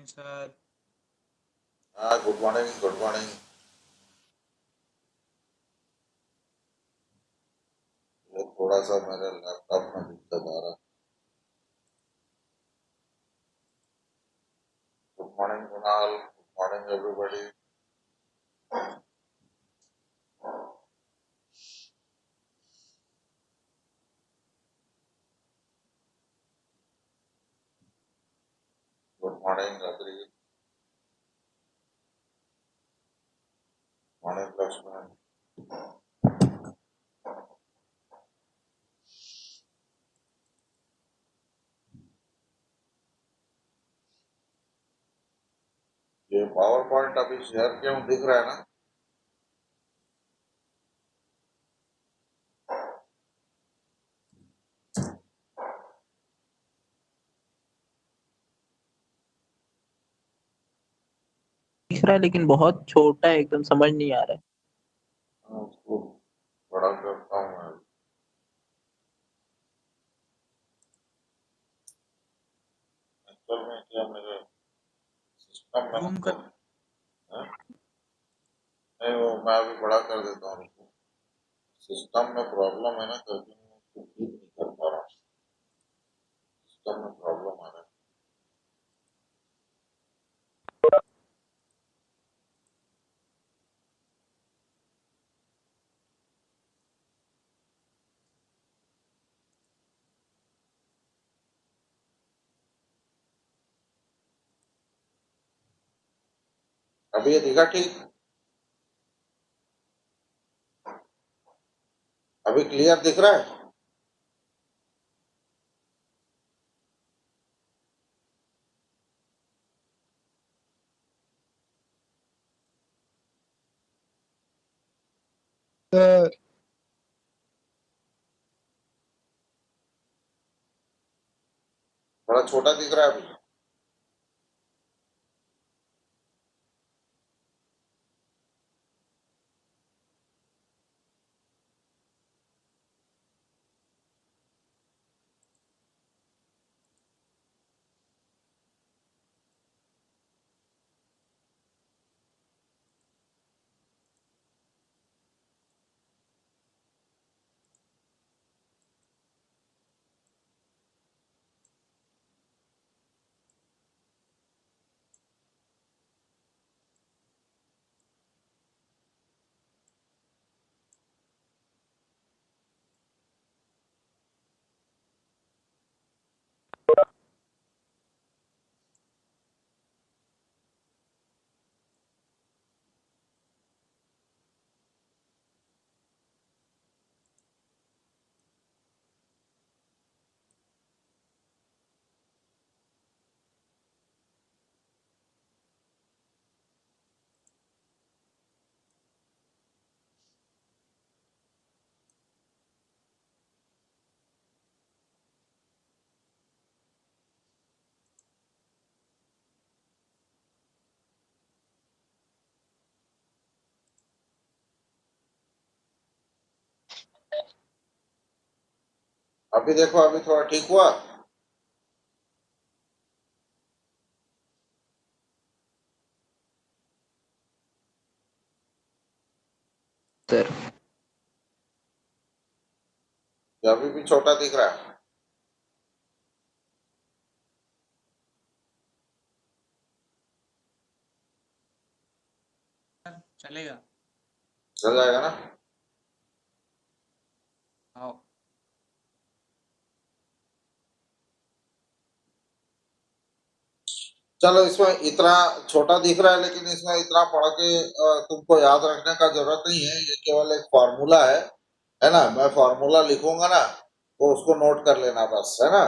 morning, sir. Good morning good morning. ये थोड़ा सा मेरे लैपटॉप में दिक्कत आ रहा है। Good morning Kunal, good morning everybody. Good morning अग्री, मॉर्निंग लक्ष्मण। ये पावर पॉइंट अभी शेयर क्यों दिख रहा है ना? दिख रहा है लेकिन बहुत छोटा है, एकदम समझ नहीं आ रहा है। उसको बड़ा करता हूँ मैं। एक्चुअल में क्या मेरे सिस्टम में रूम तो का नहीं, वो मैं अभी बड़ा कर देता हूँ। सिस्टम में प्रॉब्लम है ना, करके मैं उसको ठीक नहीं कर पा रहा हूँ। सिस्टम में प्रॉब्लम आ रहा है। अभी ये दिखा ठीक? अभी क्लियर दिख रहा है? बड़ा छोटा दिख रहा है अभी? अभी देखो, अभी थोड़ा ठीक हुआ। सर या अभी भी छोटा दिख रहा है? चलेगा। चल जाएगा ना? आओ। चलो, इसमें इतना छोटा दिख रहा है, लेकिन इसमें इतना पढ़ के तुमको याद रखने का जरूरत नहीं है। ये केवल एक फॉर्मूला है ना? मैं फॉर्मूला लिखूंगा ना, तो उसको नोट कर लेना बस, है ना?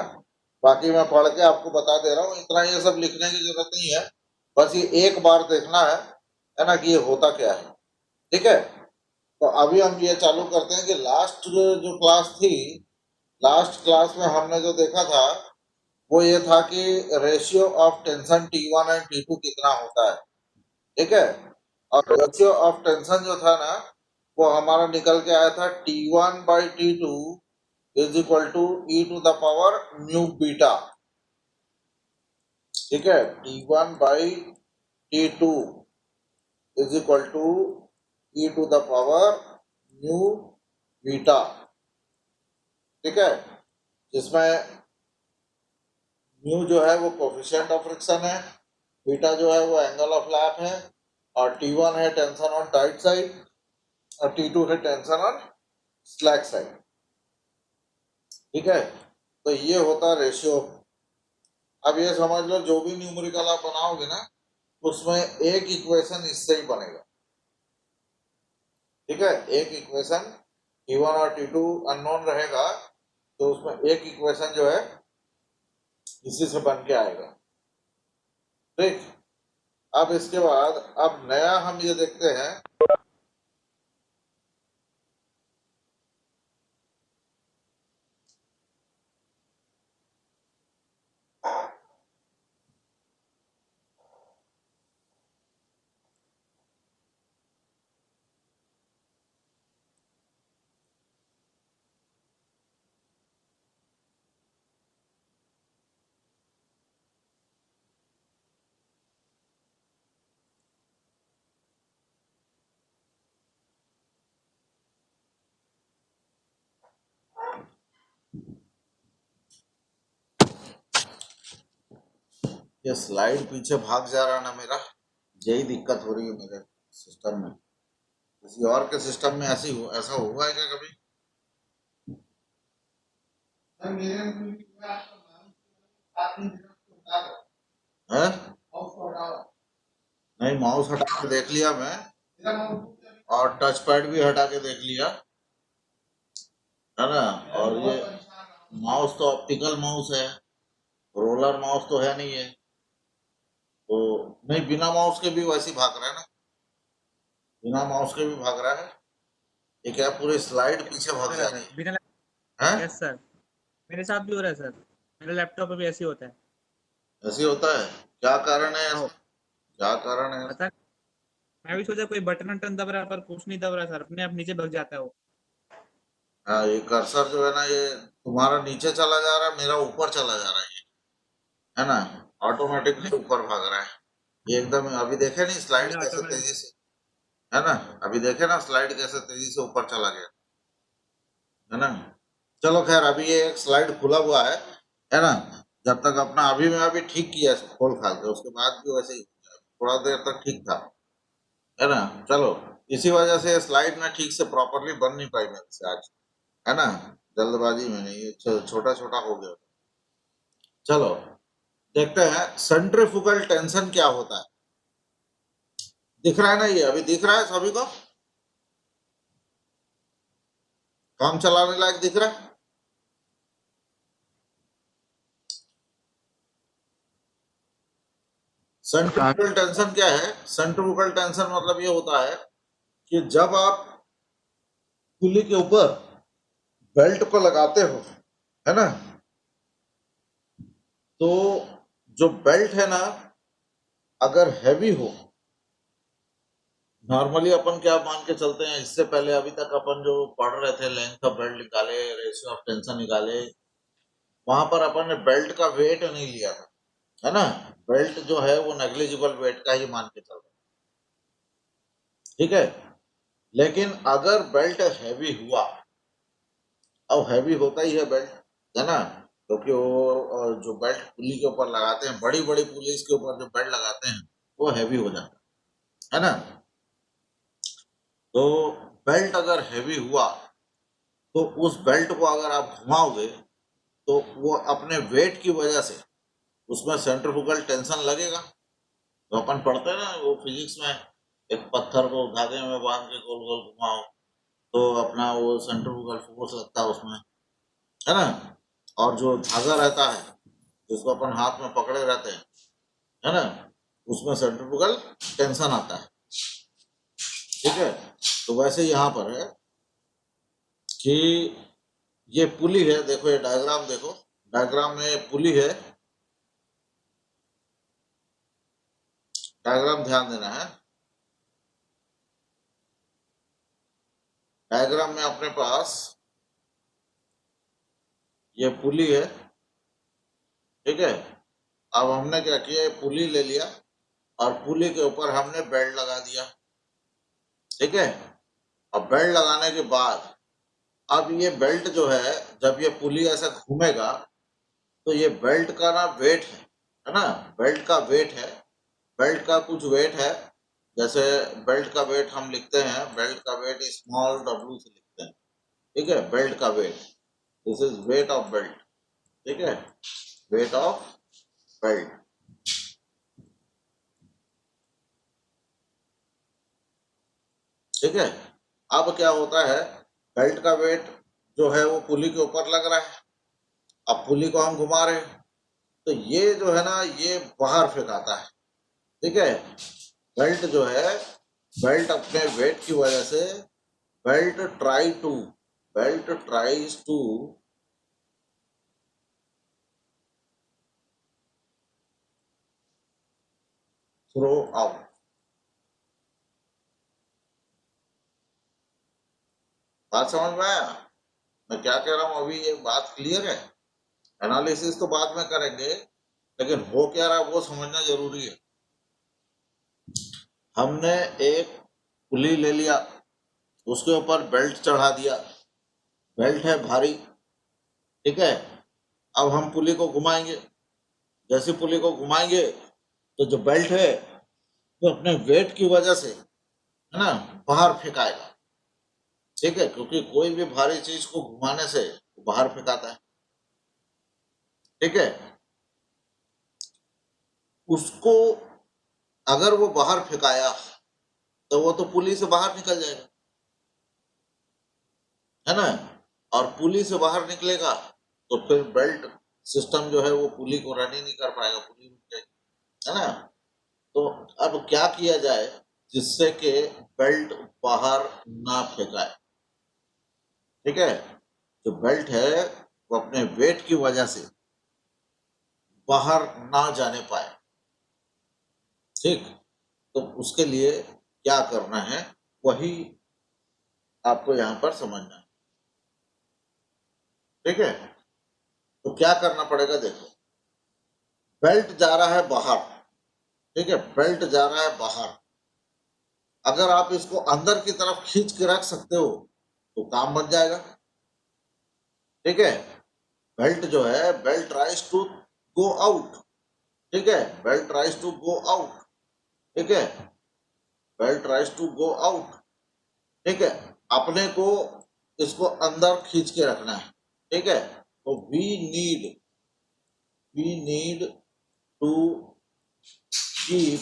बाकी मैं पढ़ के आपको बता दे रहा हूँ, इतना ये सब लिखने की जरूरत नहीं है। बस ये एक बार देखना है ना, कि ये होता क्या है। ठीक है? तो अभी हम ये चालू करते हैं कि लास्ट जो क्लास थी, लास्ट क्लास में हमने जो देखा था वो ये था कि ratio of tension T1 and T2 कितना होता है। ठीक है? और रेशियो ऑफ टेंशन जो था ना, वो हमारा निकल के आया था T1/T2 is equal to E to the power mu beta. ठीक है, T1 by T2 is equal to e to the power nu beta. ठीक है, जिसमें न्यू जो है वो कोफिशिएंट ऑफ फ्रिक्शन है, बीटा जो है वो एंगल ऑफ लैप है, और T1 है टेंशन ऑन टाइट साइड और T2 है टेंशन ऑन स्लैक साइड। ठीक है, तो ये होता है रेशियो। अब ये समझ लो जो भी न्यूमेरिकल आप बनाओगे ना उसमें एक इक्वेशन इससे ही बनेगा। ठीक है, एक इक्वेशन T1 और T2 अननोन रहेगा तो उसमें एक इक्वेशन जो है इसी से बन के आएगा। ठीक, अब इसके बाद अब नया हम ये देखते हैं ये स्लाइड पीछे भाग जा रहा ना मेरा, यही दिक्कत हो रही है मेरे सिस्टम में। किसी और के सिस्टम में ऐसा हुआ है क्या कभी? है? नहीं, माउस हटा के देख लिया मैं और टच पैड भी हटा के देख लिया, है ना। और ये माउस तो ऑप्टिकल माउस है, रोलर माउस तो है नहीं है, तो नहीं बिना माउस के भी वैसे ही भाग रहा है ना, बिना माउस के भी भाग रहा है। ये क्या पूरी स्लाइड पीछे भाग हो जा रहा है रही सर बिना है? यस सर मेरे साथ भी हो रहा है सर मेरे लैपटॉप पे भी ऐसे ही होता है ऐसे ही होता है, क्या कारण है आओ ऐसा? क्या कारण है? पता मैं भी सोचा कोई बटन वटन दब रहा है पर कुछ नहीं दब रहा सर अपने आप नीचे भग जाता है वो हाँ, ये कर्सर जो है ना ये तुम्हारा नीचे चला जा रहा है, मेरा ऊपर चला जा रहा है ना, ऑटोमेटिकली ऊपर भाग रहा है। ये एकदम अभी देखे नहीं स्लाइड मेरा कैसे ऑटोमेटिक तेजी से, है ना, अभी देखे ना स्लाइड कैसे तेजी से ऊपर चला गया, है ना। चलो खैर, अभी ये एक स्लाइड खुला हुआ है ना। जब तक अपना अभी मैं अभी ठीक किया इसको खोल खाल के, उसके बाद भी वैसे ही थोड़ा देर तक ठीक था, है ना। चलो, इसी वजह से स्लाइड में ठीक से प्रॉपरली बन नहीं पाई मेरे से आज, है ना, जल्दबाजी में नहीं, ये छोटा छोटा हो गया। चलो देखते हैं सेंट्रीफ्यूगल टेंशन क्या होता है। दिख रहा है ना, ये अभी दिख रहा है सभी को, काम चलाने लायक दिख रहा है। सेंट्रीफ्यूगल टेंशन क्या है? सेंट्रीफ्यूगल टेंशन मतलब ये होता है कि जब आप पुली के ऊपर बेल्ट को लगाते हो, है ना, तो जो बेल्ट है ना अगर हैवी हो, नॉर्मली अपन क्या मान के चलते हैं, इससे पहले अभी तक अपन जो पढ़ रहे थे लेंथ ऑफ बेल्ट निकाले, रेशियो ऑफ टेंशन निकाले, वहां पर अपन ने बेल्ट का वेट नहीं लिया था, है ना। बेल्ट जो है वो नेग्लिजिबल वेट का ही मान के चल रहे हैं, ठीक है। लेकिन अगर बेल्ट हैवी हुआ, अब हैवी होता ही है बेल्ट, है ना, क्योंकि वो जो बेल्ट पुली के ऊपर लगाते हैं, बड़ी बड़ी पुलिस के ऊपर जो बेल्ट लगाते हैं वो हैवी हो जाता है ना। तो बेल्ट अगर हैवी हुआ तो उस बेल्ट को अगर आप घुमाओगे तो वो अपने वेट की वजह से उसमें सेंट्रीफ्यूगल टेंशन लगेगा। तो अपन पढ़ते हैं ना वो फिजिक्स में, एक पत्थर को धागे में बांध के गोल गोल घुमाओ तो अपना वो सेंट्रीफ्यूगल फोर्स लगता है उसमें, है ना। और जो धागा रहता है जिसको अपन हाथ में पकड़े रहते हैं, है ना, उसमें सेंट्रीफ्यूगल टेंशन आता है। ठीक है, तो वैसे यहाँ पर है कि ये पुली है, देखो ये डायग्राम देखो, डायग्राम में पुली है, डायग्राम ध्यान देना है। डायग्राम में अपने पास ये पुली है, ठीक है, अब हमने क्या किया, पुली ले लिया और पुली के ऊपर हमने बेल्ट लगा दिया, ठीक है। अब बेल्ट लगाने के बाद अब ये बेल्ट जो है, जब ये पुली ऐसा घूमेगा तो ये बेल्ट का ना वेट है ना, बेल्ट का वेट है, बेल्ट का कुछ वेट है। जैसे बेल्ट का वेट हम लिखते हैं, बेल्ट का वेट स्मॉल w से लिखते हैं, ठीक है। बेल्ट का weight, this is weight of belt, ठीक है, वेट ऑफ बेल्ट, ठीक है। अब क्या होता है, बेल्ट का वेट जो है वो पुली के ऊपर लग रहा है, अब पुली को हम घुमा रहे हैं तो ये जो है ना ये बाहर फेंकाता है, ठीक है। बेल्ट जो है, बेल्ट अपने वेट की वजह से, belt belt tries to throw out. बात समझ में आया मैं क्या कह रहा हूं? अभी ये बात क्लियर है? एनालिसिस तो बाद में करेंगे, लेकिन हो क्या रहा है वो समझना जरूरी है। हमने एक पुली ले लिया, उसके ऊपर बेल्ट चढ़ा दिया, बेल्ट है भारी, ठीक है। अब हम पुली को घुमाएंगे, जैसे पुली को घुमाएंगे तो जो बेल्ट है वो अपने वेट की वजह से, है ना, बाहर फेंकाएगा, ठीक है, क्योंकि कोई भी भारी चीज को घुमाने से वो बाहर फेंकाता है, ठीक है। उसको अगर वो बाहर फेंकाया तो वो तो पुली से बाहर निकल जाएगा, है ना। और पुली से बाहर निकलेगा तो फिर बेल्ट सिस्टम जो है वो पुली को रन ही नहीं कर पाएगा, पुली रुक जाएगी, है ना। तो अब क्या किया जाए जिससे कि बेल्ट बाहर ना फेंकाए, ठीक है। जो बेल्ट है वो अपने वेट की वजह से बाहर ना जाने पाए, ठीक। तो उसके लिए क्या करना है वही आपको यहाँ पर समझना है, ठीक है। तो क्या करना पड़ेगा, देखो, बेल्ट जा रहा है बाहर, ठीक है, बेल्ट जा रहा है बाहर। अगर आप इसको अंदर की तरफ खींच के रख सकते हो तो काम बन जाएगा, ठीक है। बेल्ट जो है, belt tries to go out, ठीक है, belt tries to go out, ठीक है, belt tries to go out, ठीक है। अपने को इसको अंदर खींच के रखना है, ठीक है। तो we need to keep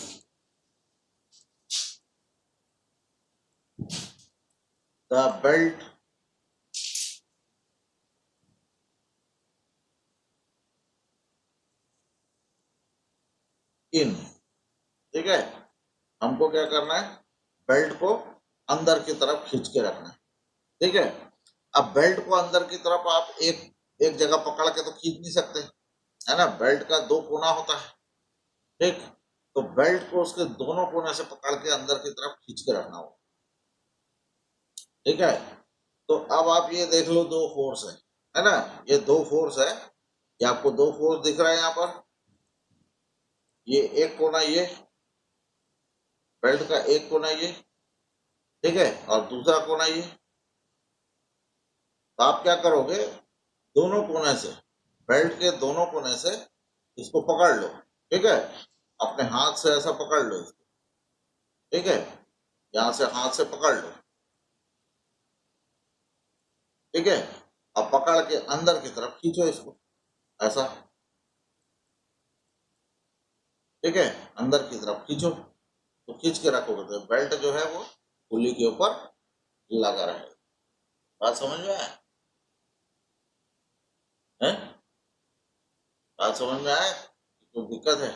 the belt in, ठीक है। हमको क्या करना है, बेल्ट को अंदर की तरफ खींच के रखना है, ठीक है। अब बेल्ट को अंदर की तरफ आप एक एक जगह पकड़ के तो खींच नहीं सकते, है ना, बेल्ट का दो कोना होता है, ठीक। तो बेल्ट को उसके दोनों कोने से पकड़ के अंदर की तरफ खींच के रखना होगा, ठीक है। तो अब आप ये देख लो, दो फोर्स है ना, ये दो फोर्स है, ये आपको दो फोर्स दिख रहा है यहाँ पर। ये एक कोना, ये बेल्ट का एक कोना ये, ठीक है, और दूसरा कोना ये। तो आप क्या करोगे, दोनों कोने से, बेल्ट के दोनों कोने से इसको पकड़ लो, ठीक है। अपने हाथ से ऐसा पकड़ लो इसको, ठीक है, यहां से हाथ से पकड़ लो, ठीक है। अब पकड़ के अंदर की तरफ खींचो इसको, ऐसा, ठीक है, अंदर की तरफ खींचो। तो खींच के रखोगे तो बेल्ट जो है वो पुली के ऊपर लगा रहेगा। बात समझ में आया है? बात समझ में आया? तो दिक्कत है,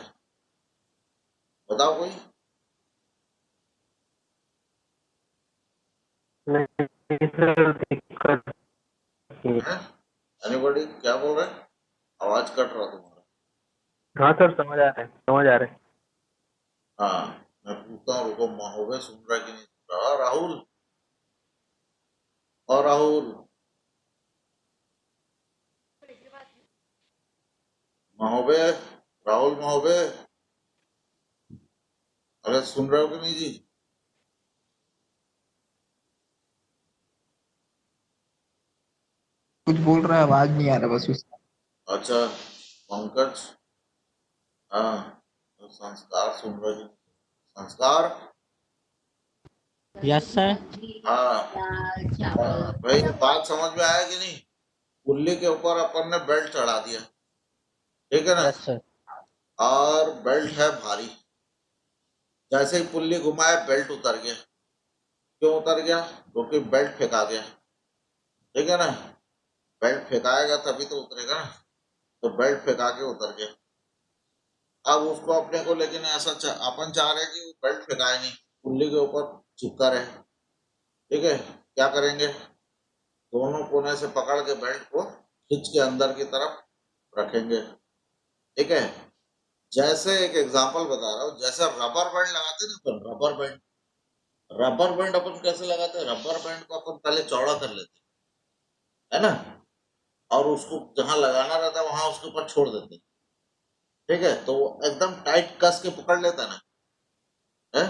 बताओ कोई। नहीं सर, दिक्कत नहीं। है एनीबॉडी? क्या बोल रहे हैं? आवाज कट रहा तुम्हारा। हाँ सर, समझ आ रहा है, समझ आ रहा है। हाँ, मैं पूछता हूँ, रुको, महोबे सुन रहा है कि नहीं सुन रहा? राहुल, और राहुल, महोबे, राहुल महोबे। सुन रहे हो कि नहीं जी? कुछ बोल रहा है, आवाज नहीं आ रहा बस उसका। अच्छा, पंकज, हाँ, तो संस्कार सुन रहे हो? संस्कार, यस सर। हाँ, भाई बात समझ में आया कि नहीं? पुल्ली के ऊपर अपन ने बेल्ट चढ़ा दिया, ठीक है ना? Yes sir. और बेल्ट है भारी, जैसे ही पुल्ली घुमाए बेल्ट उतर गया। क्यों उतर गया? क्योंकि बेल्ट फेंका गया, ठीक है ना? बेल्ट फेंकाएगा तभी तो उतरेगा ना, तो बेल्ट फेंका के उतर गया। अब उसको अपने को, लेकिन ऐसा अपन चाह रहे हैं कि वो बेल्ट फेंकाए नहीं, पुल्ली के ऊपर चिपका रहे, ठीक है? क्या करेंगे? दोनों कोने से पकड़ के बेल्ट को खींच के अंदर की तरफ रखेंगे, ठीक है? जैसे एक एग्जांपल बता रहा हूँ, जैसे रबर बैंड लगाते हैं ना अपन, रबर बैंड अपन कैसे लगाते हैं? रबर बैंड को अपन पहले चौड़ा कर लेते हैं, है ना? और उसको जहां लगाना रहता है वहां उसके ऊपर छोड़ देते हैं, ठीक है? तो वो एकदम टाइट कस के पकड़ लेता है ना, है?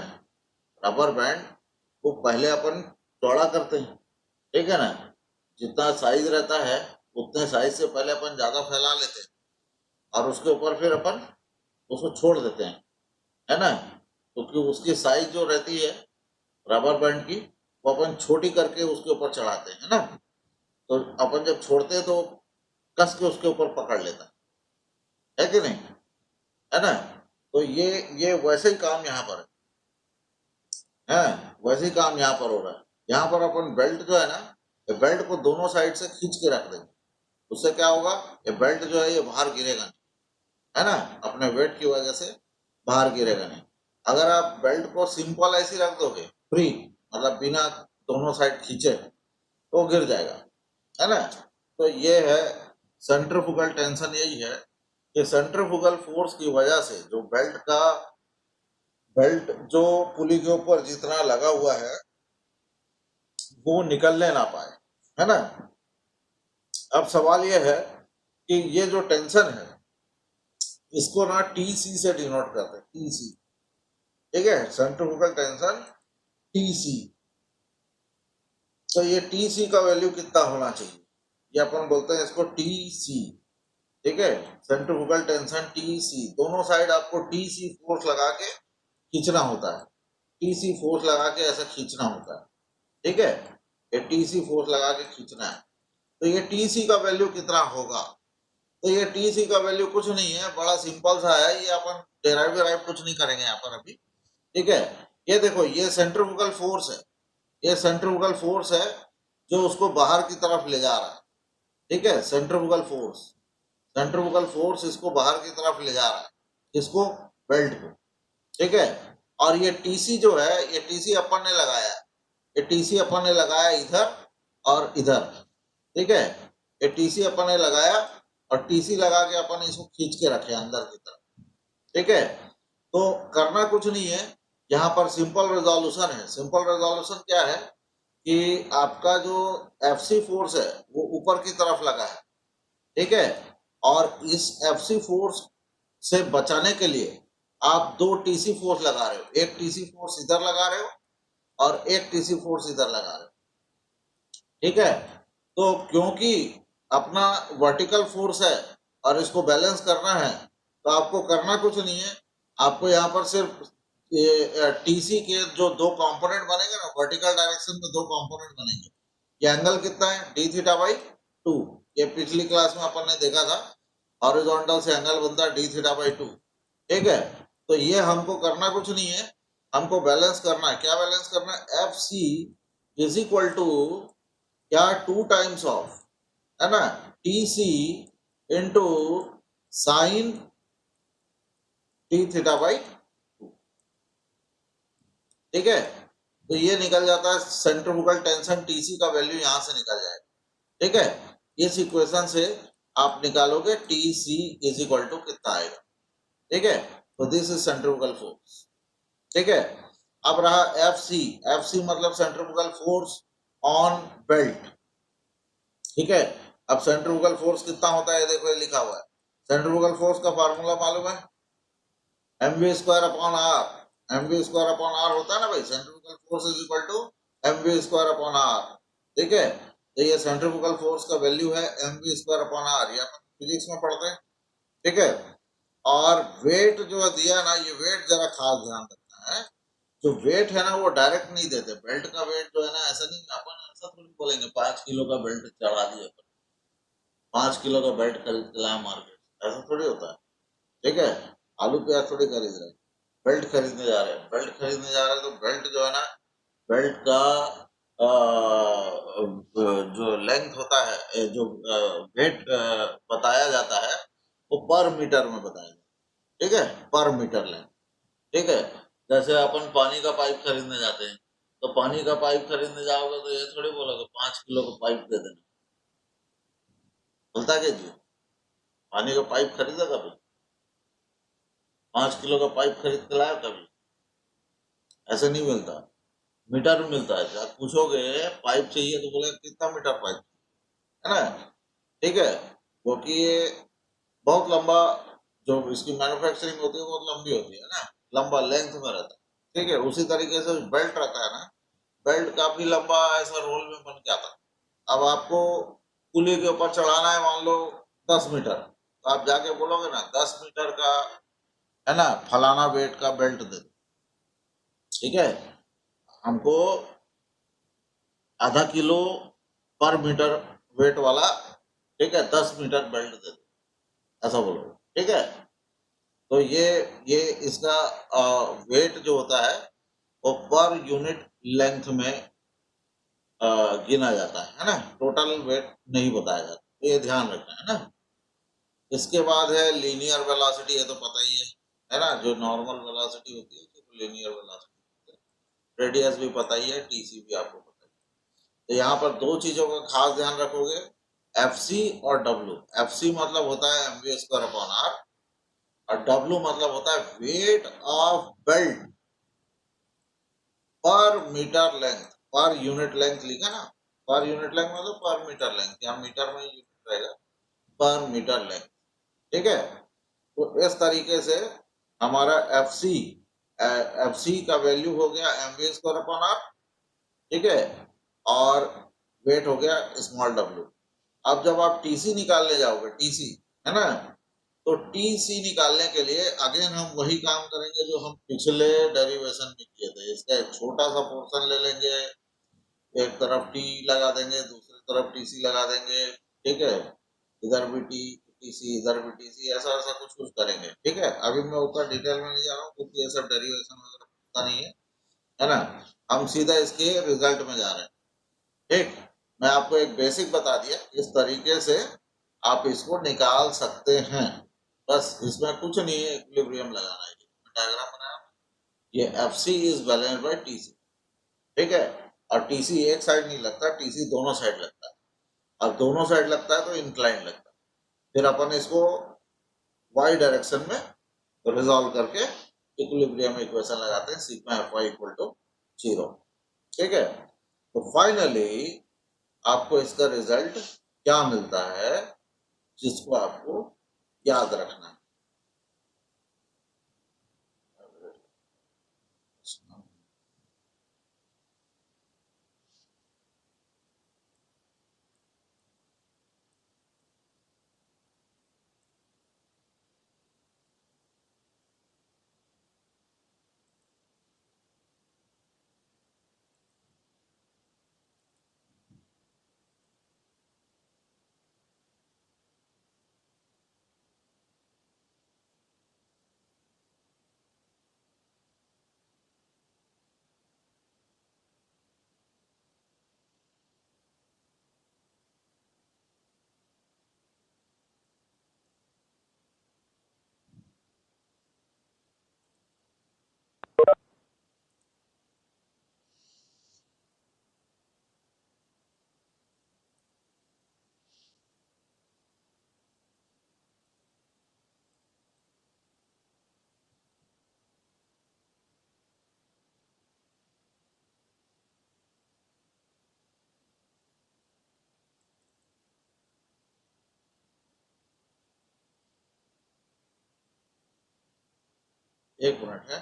रबर बैंड को पहले अपन चौड़ा करते हैं, ठीक है ना? जितना साइज रहता है उतने साइज से पहले अपन ज्यादा फैला लेते हैं, और उसके ऊपर फिर अपन उसको छोड़ देते हैं, है ना? क्योंकि उसकी साइज जो रहती है रबर बैंड की, वो अपन छोटी करके उसके ऊपर चढ़ाते हैं, है ना? तो अपन जब छोड़ते हैं तो कस के उसके ऊपर पकड़ लेता है कि नहीं, है ना? तो ये वैसे ही काम यहाँ पर है, वैसे ही काम यहाँ पर हो रहा है। यहाँ पर अपन बेल्ट जो है ना, ये बेल्ट को दोनों साइड से खींच के रख देंगे। उससे क्या होगा? ये बेल्ट जो है ये बाहर गिरेगा नहीं, है ना? अपने वेट की वजह से बाहर गिरेगा नहीं। अगर आप बेल्ट को सिंपल ऐसे रख दोगे, फ्री, मतलब बिना दोनों साइड खींचे, तो गिर जाएगा, है ना? तो ये है सेंट्रीफ्यूगल टेंशन, यही है कि सेंट्रीफ्यूगल फोर्स की वजह से जो बेल्ट जो पुली के ऊपर जितना लगा हुआ है वो निकलने ना पाए, है ना? अब सवाल ये है कि ये जो टेंशन है इसको ना टीसी से डिनोट करते हैं, टीसी, ठीक है? Centrifugal tension, TC. तो ये टीसी का वैल्यू कितना होना चाहिए? ये अपन बोलते हैं इसको टीसी, ठीक है? सेंट्रीफ्यूगल टेंशन टीसी, दोनों साइड आपको टीसी फोर्स लगा के खींचना होता है, टीसी फोर्स लगा के ऐसा खींचना होता है, ठीक है? ये टीसी फोर्स लगा के खींचना है। तो ये टीसी का वैल्यू कितना होगा? तो ये टीसी का वैल्यू कुछ नहीं है, बड़ा सिंपल सा है, ये अपन डेराइव कुछ नहीं करेंगे यहाँ पर अभी, ठीक है? ये देखो, ये सेंट्रीफ्यूगल फोर्स है, ये सेंट्रीफ्यूगल फोर्स है जो उसको बाहर की तरफ ले जा रहा है, ठीक है? सेंट्रीफ्यूगल फोर्स इसको बाहर की तरफ ले जा रहा है, इसको, बेल्ट को, ठीक है? और ये टीसी जो है, ये टीसी अपन ने लगाया, ये टीसी अपन ने लगाया इधर और इधर, ठीक है? ये टीसी अपन ने लगाया और टीसी लगा के अपन इसको खींच के रखे अंदर की तरफ, ठीक है? तो करना कुछ नहीं है, यहाँ पर सिंपल रेजोल्यूशन है। सिंपल रेजोल्यूशन क्या है कि आपका जो एफसी फोर्स है वो ऊपर की तरफ लगा है, ठीक है? और इस एफसी फोर्स से बचाने के लिए आप दो टीसी फोर्स लगा रहे हो, एक टीसी फोर्स इधर लगा रहे हो और एक टीसी फोर्स इधर लगा रहे हो, ठीक है? तो क्योंकि अपना वर्टिकल फोर्स है और इसको बैलेंस करना है, तो आपको करना कुछ नहीं है, आपको यहाँ पर सिर्फ ये टीसी के जो दो कंपोनेंट बनेंगे ना, वर्टिकल डायरेक्शन में दो कंपोनेंट बनेंगे। ये एंगल कितना है? डी थीटा बाई 2, ये पिछली क्लास में अपन ने देखा था, हॉरिजॉन्टल से एंगल बनता है डी थीटा बाई 2, ठीक है? तो ये हमको करना कुछ नहीं है, हमको बैलेंस करना है। क्या बैलेंस करना है? F C is equal to क्या? 2 टाइम्स ऑफ, है ना, T C into sine T theta by 2, ठीक है? तो ये निकल जाता है सेंट्रीफ्यूगल टेंशन, टीसी का वैल्यू यहां से निकल जाएगा, ठीक है? इस इक्वेशन से आप निकालोगे टीसी इज इक्वल टू कितना आएगा, ठीक है? तो दिस इज सेंट्रीफ्यूगल फोर्स, ठीक है? अब रहा एफ सी मतलब सेंट्रीफ्यूगल फोर्स ऑन बेल्ट, ठीक है? अब सेंट्रीफ्यूगल फोर्स कितना होता है देखो, ये लिखा हुआ है। सेंट्रीफ्यूगल फोर्स का फार्मूला मालूम है? mv² upon r, mv square upon r होता है ना भाई, centrifugal force is equal to mv square upon r। ठीक है, तो ये सेंट्रीफ्यूगल फोर्स का वैल्यू है mv स्क्वायर अपॉन r, ये अपन फिजिक्स में पढ़ते हैं। ठीक है, और वेट जो दिया ना, ये वेट जरा खास ध्यान रखना है। जो वेट है ना वो डायरेक्ट नहीं देते, बेल्ट का वेट जो है ना, ऐसा नहीं, अपन ऐसा थोड़ी बोलेंगे 5 किलो का बेल्ट चढ़ा दिया, 5 किलो का बेल्ट खरीद के लाया मार्केट, ऐसा थोड़ी होता है। ठीक है, आलू प्याज थोड़ी खरीद रहे, बेल्ट खरीदने जा रहे हैं, बेल्ट खरीदने जा रहे हैं, तो बेल्ट जो है ना, बेल्ट का जो लेंथ होता है, जो वेट बताया जाता है, वो पर मीटर में बताया जाता है। ठीक है, पर मीटर लेंथ। ठीक है, जैसे अपन पानी का पाइप खरीदने जाते हैं, तो पानी का पाइप खरीदने जाओगे तो ये थोड़ी बोलोगे 5 किलो का पाइप दे देना, बोलता क्या जी? पानी का पाइप खरीदा कभी? 5 किलो का पाइप खरीद के लाया कभी? ऐसा नहीं मिलता, मीटर में मिलता है। आप पूछोगे पाइप चाहिए तो बोले कितना मीटर पाइप, है ना? ठीक है, क्योंकि ये बहुत लंबा, जो इसकी मैन्युफैक्चरिंग होती है बहुत लंबी होती है ना, लंबा लेंथ में रहता है। ठीक है, उसी तरीके से बेल्ट रहता है ना, बेल्ट काफी लंबा ऐसा रोल में बन के आता है। अब आपको पुली के ऊपर चढ़ाना है, मान लो 10 मीटर, तो आप जाके बोलोगे ना 10 मीटर का, है ना, फलाना वेट का बेल्ट दे दो। ठीक है, हमको ½ किलो पर मीटर वेट वाला, ठीक है, 10 मीटर बेल्ट दे दो, ऐसा बोलोगे। ठीक है, तो ये इसका वेट जो होता है वो पर यूनिट लेंथ में गिना जाता है ना, टोटल वेट नहीं बताया जाता, तो ये ध्यान रखना है ना। इसके बाद है लीनियर वेलोसिटी, ये तो पता ही है ना, जो नॉर्मल वेलोसिटी होती है उसको लीनियर वेलोसिटी, रेडियस भी पता ही है, टीसी भी आपको पता है। तो यहाँ पर दो चीजों का खास ध्यान रखोगे, एफ सी और डब्ल्यू। एफ सी मतलब होता है mv स्क्वायर अपॉन आर, और डब्ल्यू मतलब होता है वेट ऑफ बेल्ट पर मीटर लेंथ, पर यूनिट लेंथ लिखा ना, पर यूनिट लेंथ मतलब पर मीटर लेंथ, यहाँ मीटर में यूनिट रहेगा, पर मीटर लेंथ। ठीक है, तो इस तरीके से हमारा एफ सी का वैल्यू हो गया mv स्क्वायर अपॉन आर। ठीक है, और वेट हो गया स्मॉल डब्ल्यू। अब जब आप टीसी निकालने जाओगे, टीसी, है ना, तो टीसी निकालने के लिए अगेन हम वही काम करेंगे जो हम पिछले डेरिवेशन में किए थे। इसका एक छोटा सा पोर्शन ले लेंगे, एक तरफ टी लगा देंगे, दूसरी तरफ टीसी लगा देंगे। ठीक है, इधर भी टी टीसी, इधर भी टीसी, ऐसा ऐसा कुछ कुछ करेंगे। ठीक है, अभी मैं उतना डिटेल में नहीं जा रहा हूँ क्योंकि ये सब डेरिवेशन वगैरह पता नहीं है ना, हम सीधा इसके रिजल्ट में जा रहे हैं। ठीक, मैं आपको एक बेसिक बता दिया, इस तरीके से आप इसको निकाल सकते हैं। बस इसमें कुछ नहीं है, इक्विलिब्रियम लगाना है, डायग्राम बनाया, ये F C is balanced by T C. ठीक है, और टी सी एक साइड नहीं लगता, टी सी दोनों साइड लगता है, और दोनों साइड लगता है तो इंक्लाइन लगता है। फिर अपन इसको वाई डायरेक्शन में रिजॉल्व करके इक्विलिब्रियम इक्वेशन लगाते हैं, sigma F Y equal to 0। ठीक है, तो फाइनली आपको इसका रिजल्ट क्या मिलता है, जिसको आपको याद रखना है। एक मिनट है।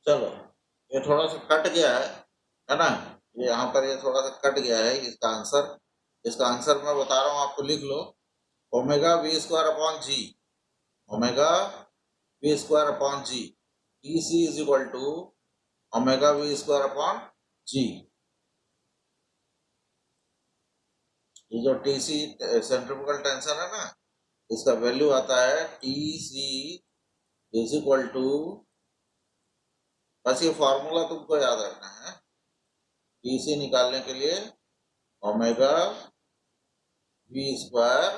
चलो, ये थोड़ा सा कट गया है ना, ये यहाँ पर ये थोड़ा सा कट गया है इसका आंसर मैं बता रहा हूँ, आपको लिख लो। Omega V square upon g, omega V square upon g, T C is equal to omega V square upon g. ये जो टी सी सेंट्रीफ्यूगल टेंशन है ना, इसका वैल्यू आता है T C is equal to, बस ये फॉर्मूला तुमको याद रखना है, टी सी निकालने के लिए ओमेगा वी स्क्वायर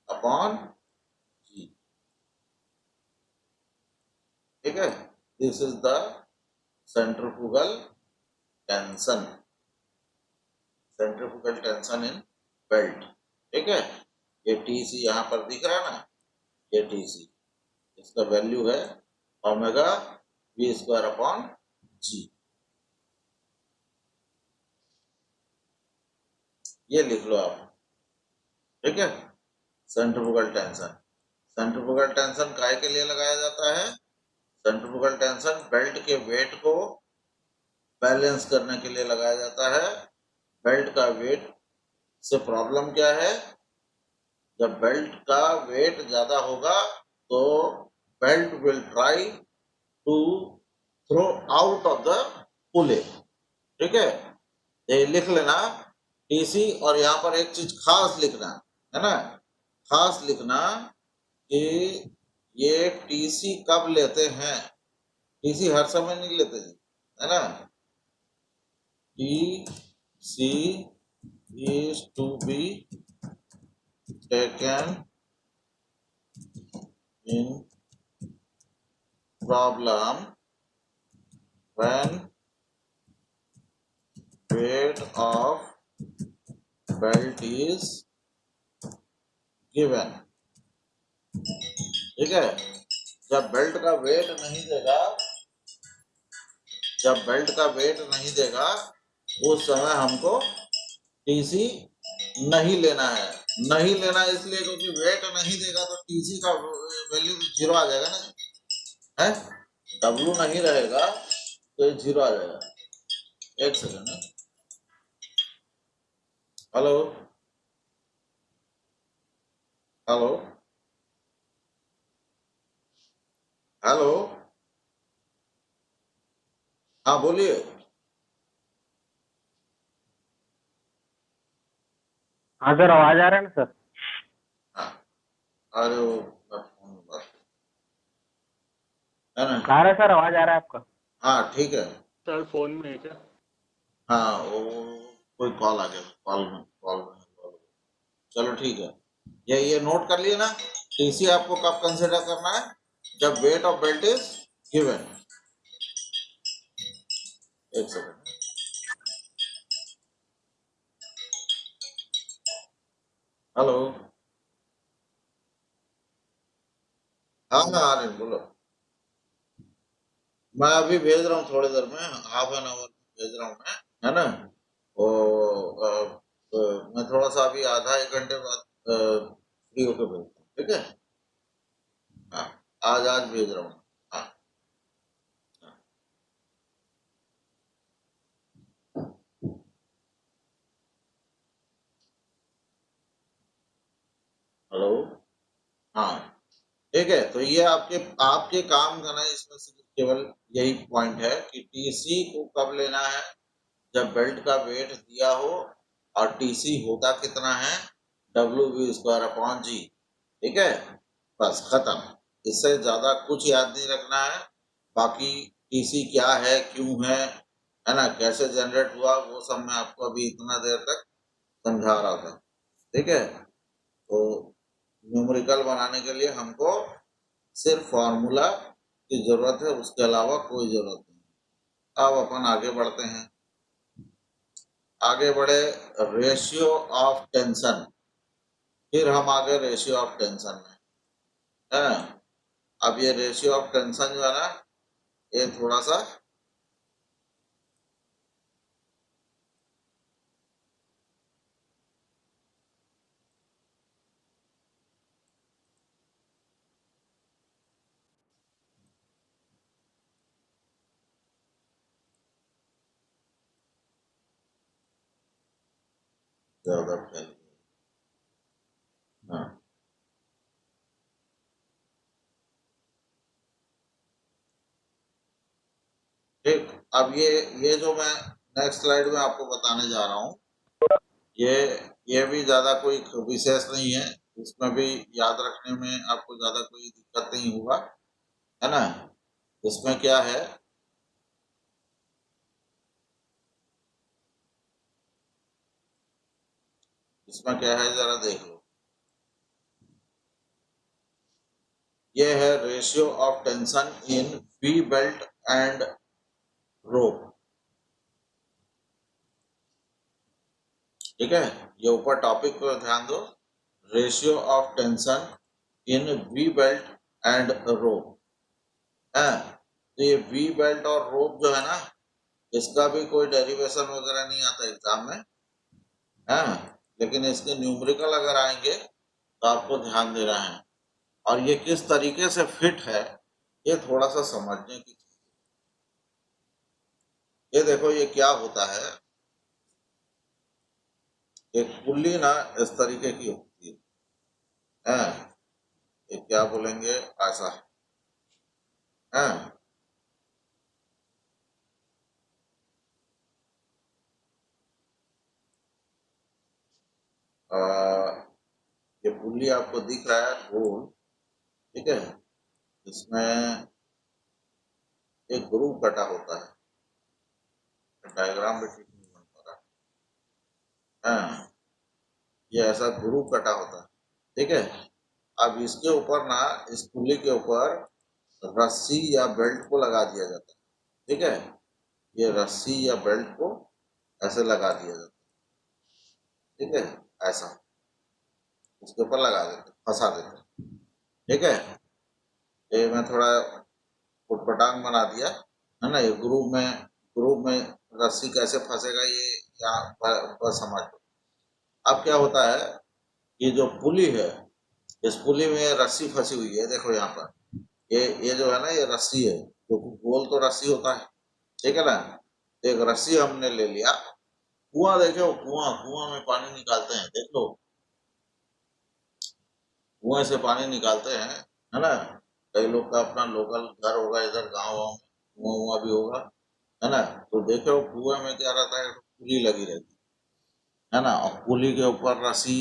अपॉन जी, ठीक है। This is the centrifugal tension, centrifugal tension in belt, ठीक है। ये टी सी यहाँ पर दिख रहा है ना, ये टी सी, इसका वैल्यू है omega V square upon g, ये लिख लो आप, ठीक है। सेंट्रीफ्यूगल टेंशन, सेंट्रीफ्यूगल टेंशन काय के लिए लगाया जाता है? सेंट्रीफ्यूगल टेंशन बेल्ट के वेट को बैलेंस करने के लिए लगाया जाता है। बेल्ट का वेट से प्रॉब्लम क्या है? जब बेल्ट का वेट ज्यादा होगा तो belt will try to throw out of the pulley, ठीक है। ये लिख लेना टीसी, और यहाँ पर एक चीज खास लिखना है ना, खास लिखना कि ये टीसी कब लेते हैं। टीसी हर समय नहीं लेते जी, है ना। TC is to be taken in problem when weight of belt is given, ठीक है। जब बेल्ट का वेट नहीं देगा, जब बेल्ट का वेट नहीं देगा उस समय हमको टीसी नहीं लेना है। नहीं लेना इसलिए क्योंकि वेट नहीं देगा तो टीसी का वैल्यू जीरो आ जाएगा ना, है। डब्लू नहीं रहेगा तो ये जीरो आ जाएगा। एक सेकंड है, हेलो हेलो हेलो, हाँ बोलिए। हाँ सर, आवाज आ रहा है ना सर? हाँ, अरे वो फोन बात है ना। आ रहा है सर, आवाज आ रहा है आपका? हाँ ठीक है। सर फोन में है क्या? हाँ वो कोई कॉल आ गया, कॉल, चलो ठीक है। ये नोट कर लिए ना, टीसी आपको कब कंसिडर करना है? जब wait of belt is given. एक सेकंड, हेलो, हाँ हाँ अरे बोलो। मैं अभी भेज रहा हूँ, थोड़ी देर में, हाफ एन आवर भेज रहा हूँ मैं, है ना। वो मैं थोड़ा सा अभी आधा एक घंटे बाद फ्री होकर भेजता हूँ, ठीक है। हाँ, आज भेज रहा हूँ। हाँ हाँ। हेलो, हाँ ठीक है। तो ये आपके आपके काम का ना, इसमें सिर्फ केवल यही पॉइंट है कि टीसी को कब लेना है? जब बेल्ट का वेट दिया हो, और टीसी होता कितना है? डब्ल्यू वी स्क्वायर अपॉन जी, ठीक है। बस खत्म, इससे ज्यादा कुछ याद नहीं रखना है। बाकी टीसी क्या है, क्यों है ना, कैसे जनरेट हुआ, वो सब मैं आपको अभी इतना देर तक समझा रहा था, ठीक है। तो न्यूमेरिकल बनाने के लिए हमको सिर्फ फॉर्मूला की जरूरत है, उसके अलावा कोई जरूरत नहीं। अब अपन आगे बढ़ते हैं, आगे बढ़े रेशियो ऑफ टेंशन, फिर हम आगे रेशियो ऑफ टेंशन में, है ना। अब ये रेशियो ऑफ टेंशन जो है ना, ये थोड़ा सा ज्यादा फैल गई। हाँ ठीक। अब ये जो मैं नेक्स्ट स्लाइड में आपको बताने जा रहा हूँ, ये ये भी ज्यादा कोई विशेष नहीं है, इसमें भी याद रखने में आपको ज्यादा कोई दिक्कत नहीं होगा, है ना। इसमें क्या है, इसमें क्या है जरा देख लो। ये है ratio of tension in V belt and rope. ठीक है, ये ऊपर टॉपिक पर ध्यान दो, ratio of tension in V belt and rope है। तो ये वी बेल्ट और रोप जो है ना, इसका भी कोई डेरिवेशन वगैरह नहीं आता एग्जाम में, है, लेकिन इसके न्यूमेरिकल अगर आएंगे तो आपको ध्यान देना है, और ये किस तरीके से फिट है ये थोड़ा सा समझने की चीज। ये देखो ये क्या होता है, एक पुल्ली ना इस तरीके की होती है, ये क्या बोलेंगे, ऐसा है। आ, ये पुल्ली आपको दिख रहा है गोल, ठीक है, इसमें एक ग्रुव कटा होता है, डायग्राम भी ठीक नहीं बन पा रहा है, ये ऐसा ग्रुव कटा होता है, ठीक है। अब इसके ऊपर ना, इस पुल्ली के ऊपर रस्सी या बेल्ट को लगा दिया जाता है, ठीक है, ये रस्सी या बेल्ट को ऐसे लगा दिया जाता है, ठीक है, ऐसा उसके ऊपर लगा देते, फंसा देते, ठीक है। ये मैं थोड़ा उटपटांग बना दिया, है ना, ये ग्रुप में रस्सी कैसे फंसेगा ये यहाँ पर समझ लो। अब क्या होता है, ये जो पुली है, इस पुली में रस्सी फंसी हुई है, देखो यहाँ पर, ये जो है ना, ये रस्सी है, जो गोल तो रस्सी होता है, ठीक है ना। एक रस्सी हमने ले लिया, कुआं देखो, कुआं में पानी निकालते हैं, देख लो, कुएं से पानी निकालते हैं, है ना। कई लोग का अपना लोकल घर होगा इधर गाँव वाँव में, कुआं भी होगा, है ना। तो देखो कुएं में क्या रहता है, पुली लगी रहती है ना, और पुली के ऊपर रस्सी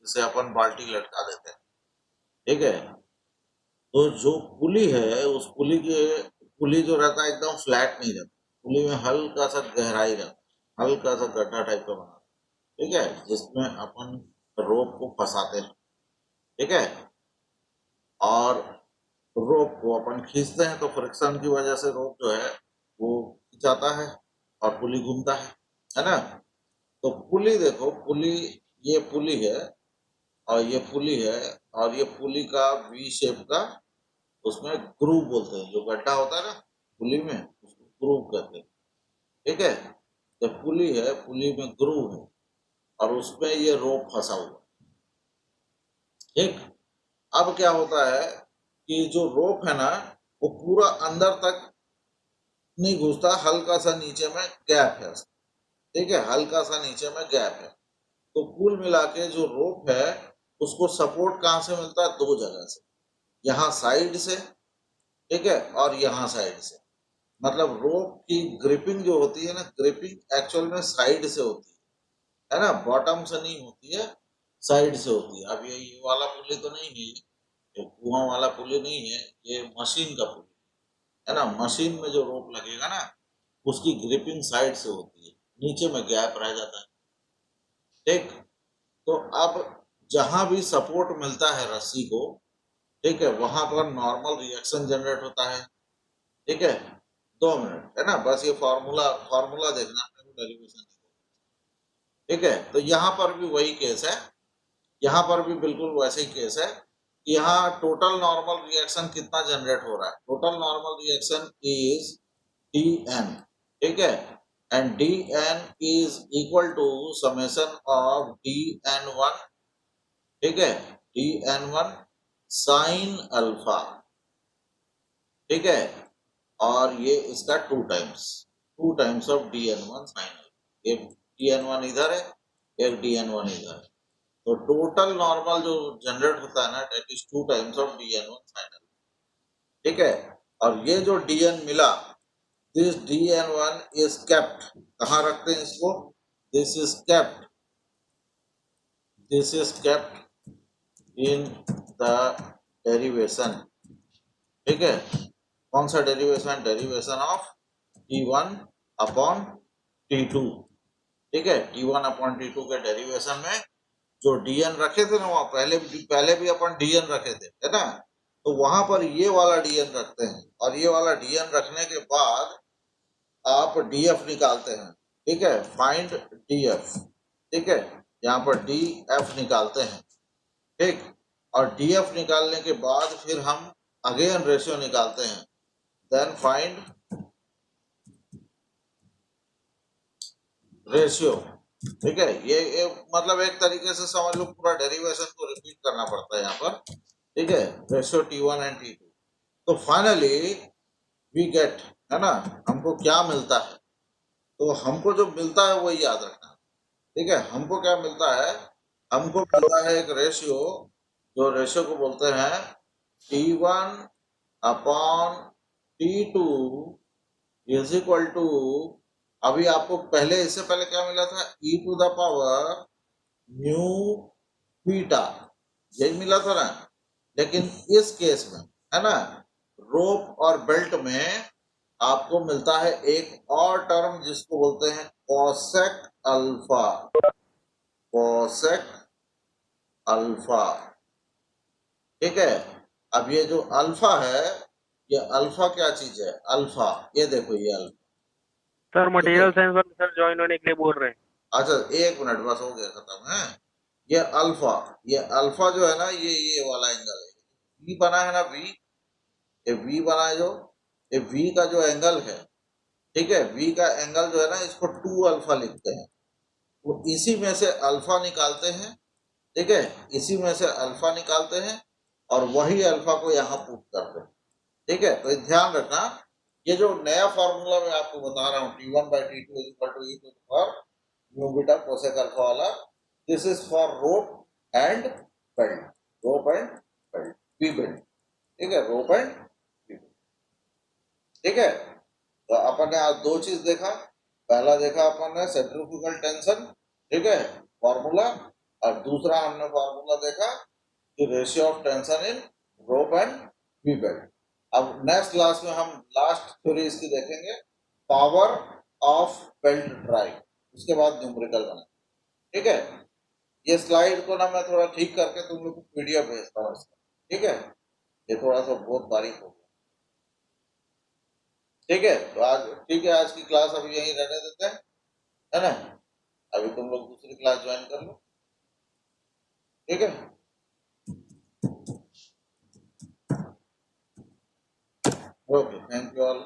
से अपन बाल्टी लटका देते हैं, ठीक है। तो जो पुली है, उस पुली जो रहता है एकदम फ्लैट नहीं रहता, पुली में हल्का सा गहराई रहता, हल्का सा गड्ढा टाइप का बना, ठीक है, जिसमें अपन रोप को फंसाते हैं, ठीक है। और रोप को अपन खींचते हैं तो फ्रिक्शन की वजह से रोप जो है वो खिंचाता है और पुली घूमता है ना। तो पुली देखो, पुली, ये पुली है और ये पुली है, और ये पुली का वी शेप का, उसमें ग्रूव बोलते हैं, जो गड्ढा होता है ना पुली में, उसको ग्रूव कहते हैं, ठीक है। तो पुली है, पुली में ग्रूव है, और उसमें ये रोप फंसा हुआ, ठीक। अब क्या होता है कि जो रोप है ना, वो पूरा अंदर तक नहीं घुसता, हल्का सा नीचे में गैप है, ठीक है, हल्का सा नीचे में गैप है। तो कुल मिला के जो रोप है, उसको सपोर्ट कहाँ से मिलता है, दो जगह से, यहाँ साइड से, ठीक है, और यहाँ साइड से। मतलब रोप की ग्रिपिंग जो होती है ना, ग्रिपिंग एक्चुअल में साइड से होती है ना, बॉटम से नहीं होती है, साइड से होती है। अब ये वाला पुली तो नहीं है, ये कुआं वाला पुली नहीं है, ये मशीन का पुली है ना। मशीन में जो रोप लगेगा ना, उसकी ग्रिपिंग साइड से होती है, नीचे में गैप रह जाता है, ठीक। तो अब जहां भी सपोर्ट मिलता है रस्सी को, ठीक है, वहां पर नॉर्मल रिएक्शन जनरेट होता है, ठीक है। 2 मिनट, है ना, बस ये फॉर्मूला फॉर्मूला देखना, डेरिवेशन, ठीक है। तो यहाँ पर भी वही केस है, यहाँ पर भी बिल्कुल वैसे ही केस है कि यहाँ टोटल नॉर्मल रिएक्शन कितना जनरेट हो रहा है, total normal reaction is dn, ठीक है, and dn is equal to summation of dn1, ठीक है, dn1 साइन अल्फा, ठीक है, और ये इसका 2 times of dn1 sine alpha, ये dn1 इधर है एक dn1 इधर, तो टोटल नॉर्मल जो जनरेट होता है ना that is 2 times of dn1 final, ठीक है। और ये जो dn मिला, दिस dn1 इज केप्ट, कहाँ रखते हैं इसको, this is kept in the derivation, ठीक है। कौन सा derivation, derivation of t1 upon t2, ठीक है। t1 अपॉन t2 के डेरिवेशन में जो dn रखे थे ना, वहां पहले भी अपन dn रखे थे, है ना, तो वहां पर ये वाला dn रखते हैं, और ये वाला dn रखने के बाद आप df निकालते हैं, ठीक है, फाइंड df, ठीक है, यहाँ पर df निकालते हैं, ठीक। और df निकालने के बाद फिर हम अगेन रेशियो निकालते हैं, देन फाइंड रेशियो, ठीक है। ये मतलब एक तरीके से समझ लो पूरा डेरिवेशन को रिपीट करना पड़ता है यहाँ पर, ठीक है, रेशियो t1 एंड t2। तो फाइनली वी गेट, है ना, हमको क्या मिलता है, तो हमको जो मिलता है वही याद रखना, ठीक है। हमको क्या मिलता है, हमको मिलता है एक रेशियो, जो रेशियो को बोलते हैं t1 upon t2 is equal to, अभी आपको पहले, इससे पहले क्या मिला था, e to the power nu beta, यही मिला था ना। लेकिन इस केस में, है ना, रोप और बेल्ट में आपको मिलता है एक और टर्म जिसको बोलते हैं कॉसेक अल्फा, कॉसेक अल्फा, ठीक है। अब ये जो अल्फा है, ये अल्फा क्या चीज है, अल्फा, ये देखो ये अल्फा, सर ठीक है। मटेरियल साइंस वाले सर ज्वाइन होने के लिए बोल रहे हैं। अच्छा एक मिनट बस, हो गया खत्म है। ये अल्फा, ये अल्फा जो है ना, ये वाला एंगल है, वी बना है ना, वी, ये वी बना है जो, ये वी का जो एंगल है, ठीक है, वी का एंगल जो है ना, इसको 2 अल्फा लिखते हैं। वो इसी में से अल्फा निकालते हैं, ठीक है, इसी में से अल्फा निकालते हैं, और वही अल्फा को यहाँ पुट करते हैं, ठीक है। तो ध्यान रखना, ये जो नया फॉर्मूला मैं आपको बता रहा हूँ t1 by t2 is equal to e to the power mu beta cosec alpha वाला, this is for rope and belt, rope and belt, V belt, ठीक है, रोप एंड वी बेल्ट, ठीक है। तो अपन ने आज दो चीज देखा, पहला देखा अपन ने सेंट्रीफ्यूगल टेंशन, ठीक है, फॉर्मूला, और दूसरा हमने फॉर्मूला देखा कि ratio of tension in rope and we belt. अब नेक्स्ट क्लास में हम लास्ट थ्योरी इसकी देखेंगे, पावर ऑफ बेल्ट ड्राइव, उसके बाद न्यूमेरिकल बना, ठीक है। ये स्लाइड को ना मैं थोड़ा ठीक करके तुम लोग को पीडीएफ भेजता हूँ इसका, ठीक है, ये थोड़ा सा बहुत बारीक हो गया, ठीक है। तो आज ठीक है, आज की क्लास अभी यहीं रहने देते हैं, है ना, अभी तुम लोग दूसरी क्लास ज्वाइन कर लो, ठीक है। Okay, thank you all.